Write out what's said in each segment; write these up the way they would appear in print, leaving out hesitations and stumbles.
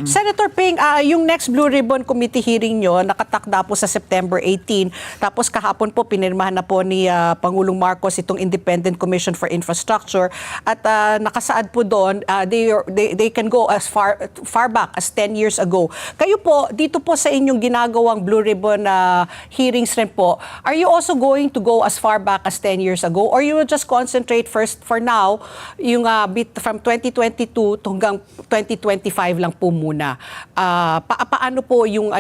Senator Ping, yung next Blue Ribbon Committee hearing nyo, nakatakda po sa September 18. Tapos kahapon po, pinirmahan na po ni Pangulong Marcos itong Independent Commission for Infrastructure. At nakasaad po doon, they can go as far back as 10 years ago. Kayo po, dito po sa inyong ginagawang Blue Ribbon hearings rin po, are you also going to go as far back as 10 years ago? Or you will just concentrate first, for now, yung bit from 2022 to hanggang 2025 lang po muna. Paano po yung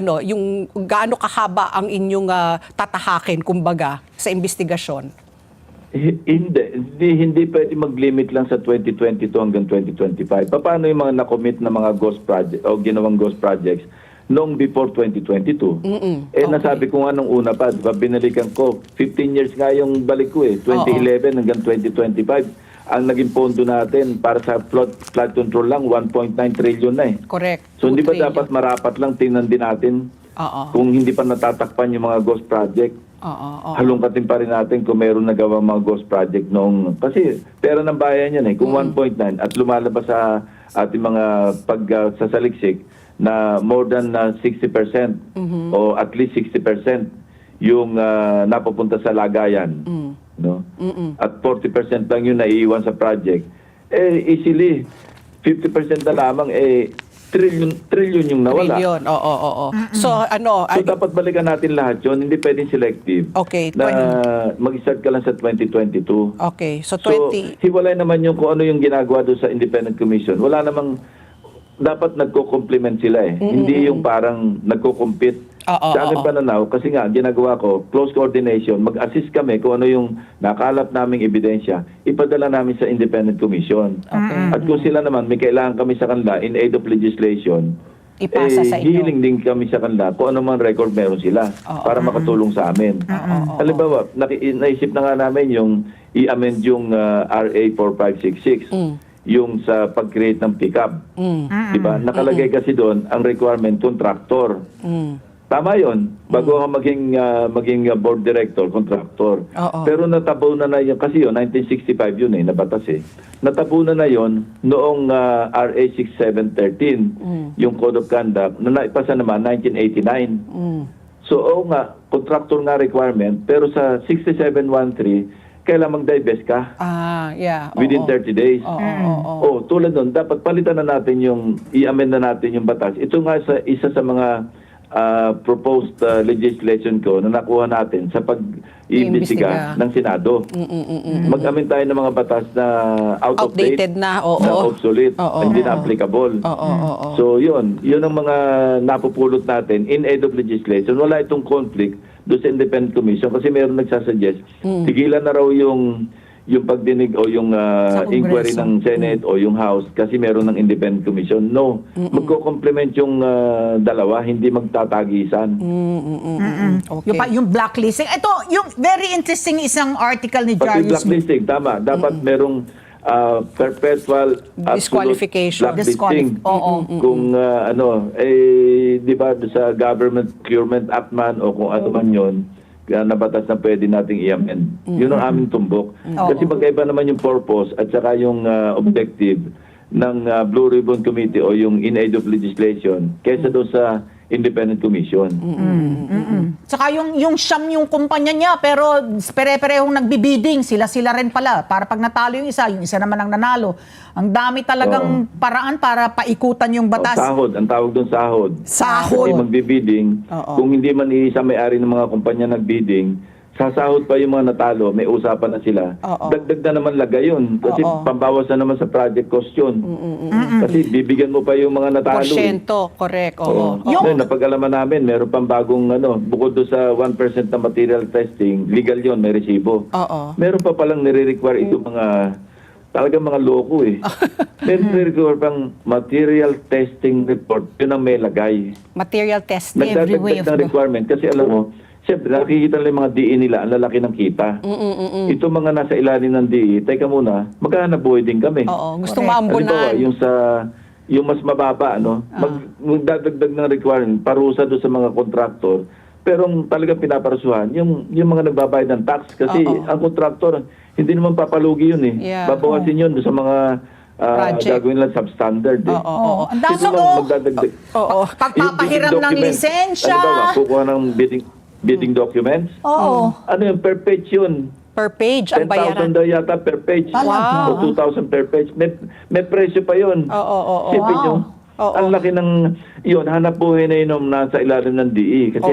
gaano kahaba ang inyong tatahakin kumbaga sa investigasyon? Hindi pwede mag-limit lang sa 2022 hanggang 2025. Paano yung mga na-commit na mga ghost project o ginawang ghost projects noong before 2022? Nasabi ko nga nung una pa, diba, binalikan ko 15 years nga yung balik ko 2011 hanggang 2025. Ang naging pondo natin para sa flood control lang, 1.9 trillion na Correct. So hindi ba dapat marapat lang tingnan din natin kung hindi pa natatakpan yung mga ghost project? Halungkatin pa rin natin kung meron nagawa mga ghost project noong... Kasi pera ng bayan yan kung 1.9 at lumalabas sa ating mga pagsasaliksik na more than 60% o at least 60% yung napupunta sa lagayan. No? At 40% lang yung naiiwan sa project. Easily 50% na lamang trillion yung nawala. Trillion, oo. So dapat balikan natin lahat yun. Hindi pwedeng selective. Okay. Na mag-start ka lang sa 2022. Okay. So hiwalay naman yung kung ano yung ginagawa doon sa Independent Commission. Wala namang dapat nagko-complement sila Hindi yung parang nagko-compete. Sa akin pananaw, kasi nga, ginagawa ko, close coordination, mag-assist kami kung ano yung nakalap naming ebidensya, ipadala namin sa Independent Commission. At kung sila naman, may kailangan kami sa kanila in aid of legislation, ipasa sa inyo. Hihiling din kami sa kanila kung ano man record meron sila para makatulong sa amin. Halimbawa, naisip na nga namin yung i-amend yung RA 4566. Yung sa pag-create ng pickup. Diba? Nakalagay kasi doon ang requirement contractor. Tama yun. Bago ka maging board director, contractor. Pero natabunan na yun. Kasi yun, 1965 yun nabatas Natabunan na yun noong RA 6713, yung Code of Conduct, na naipasa naman 1989. So, nga, contractor nga requirement, pero sa 6713, kailangan mag-divest ka within 30 days. Tulad nun, dapat palitan na natin yung, i-amend na natin yung batas. Ito nga isa sa mga proposed legislation ko na nakuha natin sa pag-iimbestiga ng Senado. Mag-amend tayo ng mga batas na outdated na, obsolete, hindi na applicable. So yun ang mga napupulot natin in aid of legislation. Wala itong conflict doon sa Independent Commission kasi mayroon nagsasuggest, tigilan na raw yung pagdinig o yung inquiry ng Senate o yung House kasi meron ng Independent Commission. No. Magko-complement yung dalawa, hindi magtatagisan. Okay. Yung blacklisting. Ito, yung very interesting isang article ni Pati Jarius. blacklisting, tama. Dapat merong perpetual disqualification. Blacklisting. Kung di ba sa Government Procurement Act man o kung ano man yun, na batas na pwede nating i-amend. Yun ang aming tumbok. Kasi magkaiba naman yung purpose at saka yung objective ng Blue Ribbon Committee o yung in aid of legislation kaysa doon sa Independent Commission. Saka yung siyam yung kumpanya niya pero pere-perehong nagbibiding. Sila rin pala. Para pag natalo yung isa naman ang nanalo. Ang dami talagang paraan para paikutan yung batas. Sahod. Ang tawag doon sahod. Sahod. Kasi magbibidding. Kung hindi man isa may-ari ng mga kumpanya nagbidding, sasahod pa yung mga natalo, may usapan na sila. Dagdag na naman lagay yun. Kasi pambawas na naman sa project cost yun. Kasi bibigyan mo pa yung mga natalo. Porsyento, correct. Napag-alaman namin, meron pang bagong bukod doon sa 1% na material testing, legal yun, may resibo. Meron pa palang nire-require ito talagang mga loko Meron nire-require pang material testing report, yun ang may lagay. Material testing. Nagdadagdag ng requirement kasi alam mo, siyempre, nakikita nila yung mga DE nila, ang lalaki ng kita. Ito mga nasa ilalim ng DE, teka muna, maghahanap buhay din kami. Gustong maambunan. Yung mas mababa, magdadagdag ng requirement, parusa doon sa mga kontraktor. Pero talagang pinaparasuhan, yung mga nagbabayad ng tax. Kasi ang kontraktor, hindi naman papalugi yun Yeah. Babawasin yun doon sa mga Project. gagawin lang substandard eh. Oo. Ang dami Sino mo. lang magdadagdag? Oo. Pagpapahiram ng lisensya. Halimbawa, kukuha ng bidding documents. Oo. Ano yung per page yun? Per page ang 10,000 bayaran. daw yata per page. Talaga? O 2,000 per page. May presyo pa yun. Oo. Sipin nyo, Oo. ang laki ng, yun, hanap buhay na yun nasa ilalim ng DE. Kasi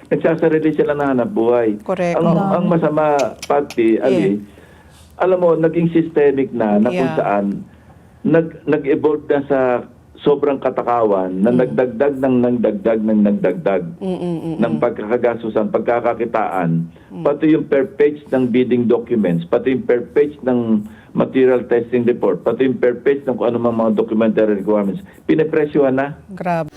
nagsasarili sila na hanap buhay. Correct. Ang masama, Pati, Ali, alam mo, naging systemic na kung Yeah. saan nag-evolve na sa sobrang katakawan na nagdagdag ng pagkakagasusan, pagkakakitaan, pati yung per page ng bidding documents, pati yung per page ng material testing report, pati yung per page ng kung ano mga documentary requirements, pinapresyohan na. Grabe.